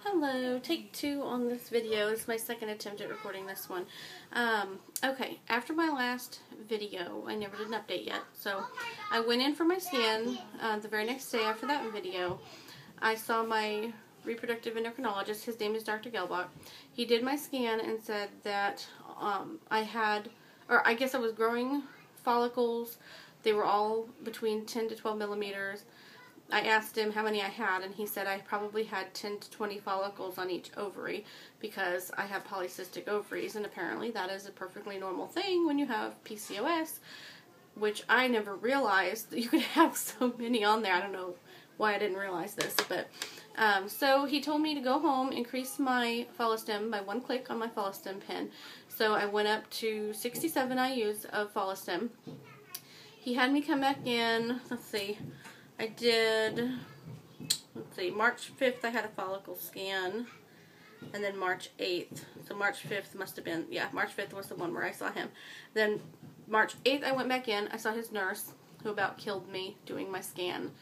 Hello, take two on this video. It's my second attempt at recording this one. Okay, after my last video, I never did an update yet, so I went in for my scan the very next day after that video. I saw my reproductive endocrinologist. His name is Dr. Gelbach. He did my scan and said that I guess I was growing follicles. They were all between 10 to 12 millimeters. I asked him how many I had, and he said I probably had 10 to 20 follicles on each ovary because I have polycystic ovaries, and apparently that is a perfectly normal thing when you have PCOS, which I never realized that you could have so many on there. I don't know why I didn't realize this, but so he told me to go home, increase my follistim by 1 click on my follistim pen. So I went up to 67 IUs of follistim. He had me come back in, let's see, March 5th I had a follicle scan, and then March 8th. So March 5th must have been, yeah, March 5th was the one where I saw him. Then March 8th I went back in, I saw his nurse, who about killed me doing my scan.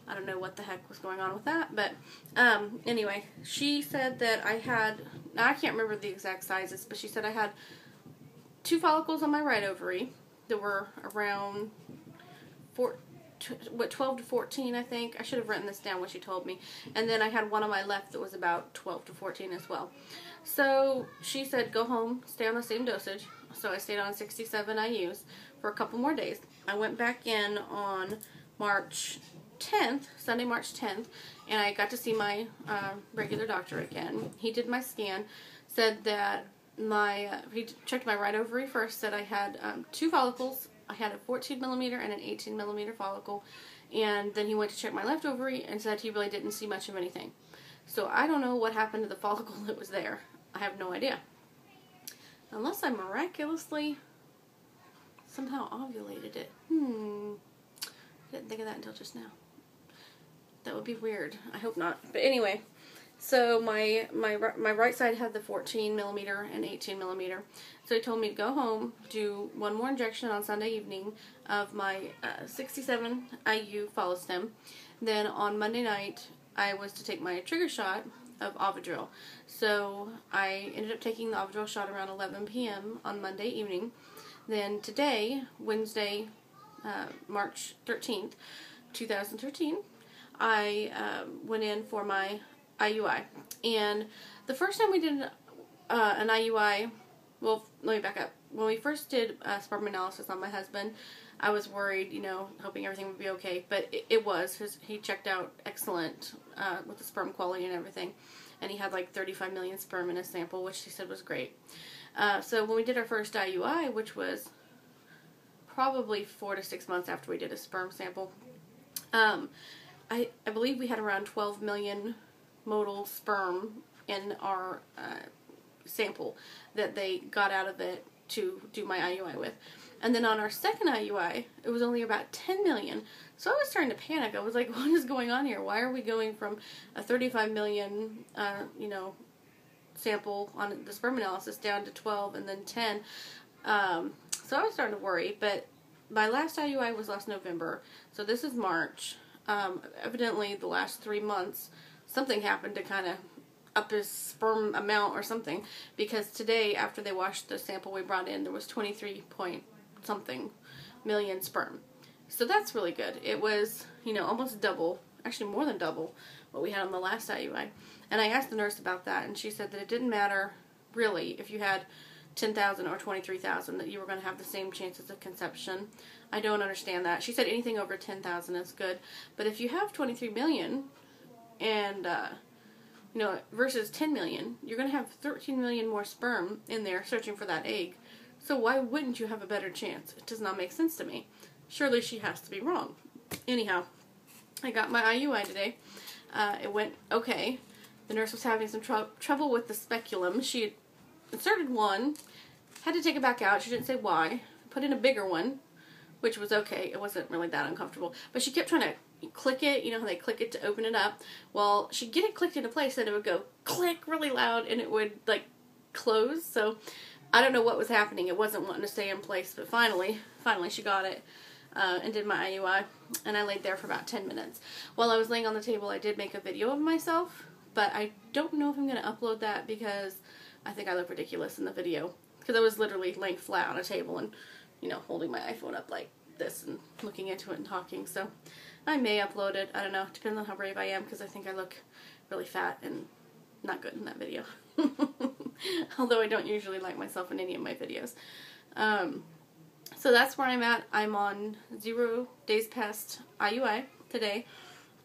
I don't know what the heck was going on with that, but anyway, she said that I had, now I can't remember the exact sizes, but she said I had 2 follicles on my right ovary that were around 12 to 14, I think. I should have written this down when she told me. And then I had one on my left that was about 12 to 14 as well. So she said, go home, stay on the same dosage. So I stayed on 67 IUs for a couple more days. I went back in on March 10th, Sunday, March 10th, and I got to see my regular doctor again. He did my scan, said that he checked my right ovary first, said I had 2 follicles. I had a 14 millimeter and an 18 millimeter follicle, and then he went to check my left ovary and said he really didn't see much of anything. So I don't know what happened to the follicle that was there. I have no idea. Unless I miraculously somehow ovulated it. I didn't think of that until just now. That would be weird. I hope not. But anyway, so my right side had the 14 millimeter and 18 millimeter. So he told me to go home, do 1 more injection on Sunday evening of my 67 IU follistim. Then on Monday night, I was to take my trigger shot of Ovidril. So I ended up taking the Ovidril shot around 11 p.m. on Monday evening. Then today, Wednesday, March 13th, 2013, I went in for my IUI. And the first time we did an IUI, well, let me back up. When we first did sperm analysis on my husband, I was worried, hoping everything would be okay. But it was. He checked out excellent with the sperm quality and everything. And he had like 35 million sperm in his sample, which he said was great. So when we did our first IUI, which was probably 4 to 6 months after we did a sperm sample, I believe we had around 12 million motile sperm in our sample that they got out of it to do my IUI with. And then on our second IUI, it was only about 10 million. So I was starting to panic. I was like, what is going on here? Why are we going from a 35 million, sample on the sperm analysis down to 12 and then 10? So I was starting to worry, but my last IUI was last November. So this is March. Evidently the last 3 months, something happened to kind of up his sperm amount or something, because today, after they washed the sample we brought in, there was 23 point something million sperm. So that's really good. It was, almost double, actually more than double what we had on the last IUI. And I asked the nurse about that, and she said that it didn't matter, really, if you had 10,000 or 23,000, that you were going to have the same chances of conception. I don't understand that. She said anything over 10,000 is good, but if you have 23 million, and versus 10 million, you're going to have 13 million more sperm in there searching for that egg. So why wouldn't you have a better chance? It does not make sense to me. Surely she has to be wrong. Anyhow, I got my IUI today. It went okay. The nurse was having some trouble with the speculum. She had inserted one, had to take it back out. She didn't say why. Put in a bigger one, which was okay. It wasn't really that uncomfortable. But she kept trying to click it, how they click it to open it up. Well, she'd get it clicked into place, and it would go click really loud, and it would, close. So I don't know what was happening. It wasn't wanting to stay in place, but finally she got it. And did my IUI, and I laid there for about 10 minutes. While I was laying on the table, I did make a video of myself but I don't know if I'm going to upload that because I think I look ridiculous in the video. Because I was literally laying flat on a table and, you know, holding my iPhone up like this and looking into it and talking. So I may upload it. I don't know. Depends on how brave I am, because I think I look really fat and not good in that video. Although I don't usually like myself in any of my videos. So that's where I'm at. I'm on 0 days past IUI today.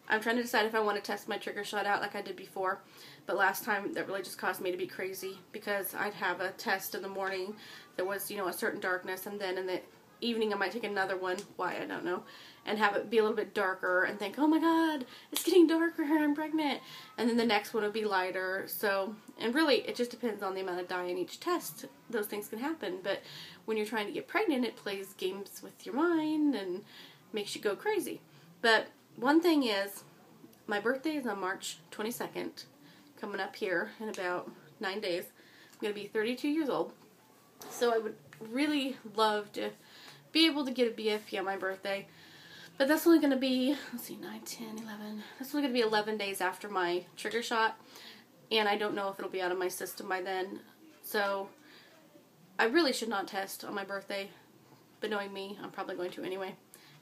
I'm trying to decide if I want to test my trigger shot out like I did before. But last time, that really just caused me to be crazy, because I'd have a test in the morning that was, you know, a certain darkness, and then in the evening I might take another one, why I don't know, and have it be a little bit darker and think, oh my god, it's getting darker, I'm pregnant. And then the next one would be lighter. So, and really it just depends on the amount of dye in each test. Those things can happen, but when you're trying to get pregnant, it plays games with your mind and makes you go crazy. But one thing is, my birthday is on March 22nd, coming up here in about 9 days. I'm going to be 32 years old. So I would really love to be able to get a BFP on my birthday. But that's only going to be, let's see, 9, 10, 11. That's only going to be 11 days after my trigger shot. And I don't know if it'll be out of my system by then. So I really should not test on my birthday. But knowing me, I'm probably going to anyway.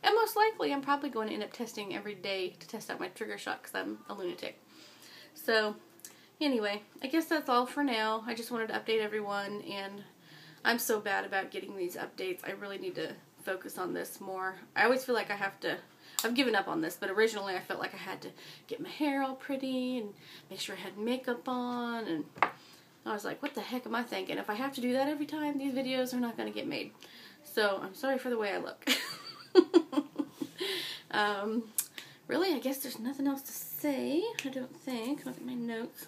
And most likely, I'm probably going to end up testing every day to test out my trigger shot, because I'm a lunatic. So anyway, I guess that's all for now. I just wanted to update everyone, and I'm so bad about getting these updates. I really need to focus on this more. I always feel like I have to, I've given up on this, but originally I felt like I had to get my hair all pretty and make sure I had makeup on, and I was like, what the heck am I thinking? If I have to do that every time, these videos are not going to get made. So I'm sorry for the way I look. Really, I guess there's nothing else to say. I don't think. Look at my notes.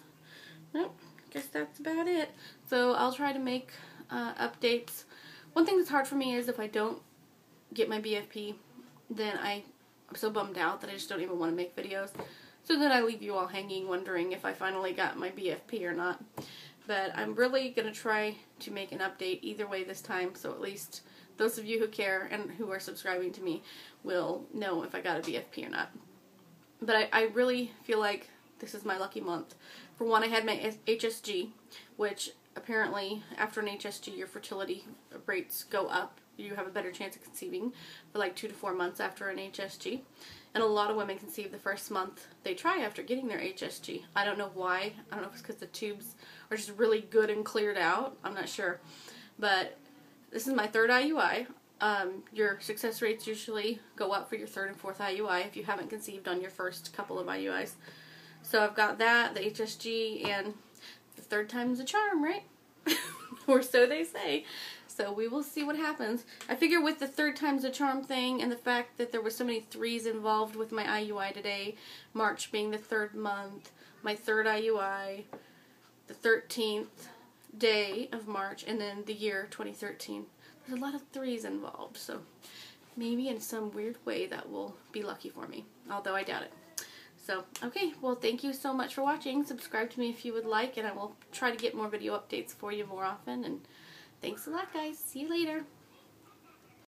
Nope. I guess that's about it. So I'll try to make updates. One thing that's hard for me is if I don't get my BFP, then I'm so bummed out that I just don't even want to make videos. So then I leave you all hanging, wondering if I finally got my BFP or not. But I'm really going to try to make an update either way this time, so at least those of you who care and who are subscribing to me will know if I got a BFP or not. But I really feel like this is my lucky month. For one, I had my HSG, which apparently after an HSG your fertility rates go up. You have a better chance of conceiving for like 2 to 4 months after an HSG. And a lot of women conceive the first month they try after getting their HSG. I don't know why. I don't know if it's because the tubes are just really good and cleared out. I'm not sure. But this is my 3rd IUI. Your success rates usually go up for your 3rd and 4th IUI if you haven't conceived on your first couple of IUIs. So I've got that, the HSG, and the 3rd time's a charm, right? Or so they say. So we will see what happens. I figure with the 3rd time's a charm thing and the fact that there were so many 3s involved with my IUI today, March being the 3rd month, my 3rd IUI, the 13th day of March, and then the year 2013. There's a lot of 3s involved, so maybe in some weird way that will be lucky for me, although I doubt it. So, okay, well, thank you so much for watching. Subscribe to me if you would like, and I will try to get more video updates for you more often, and thanks a lot, guys. See you later.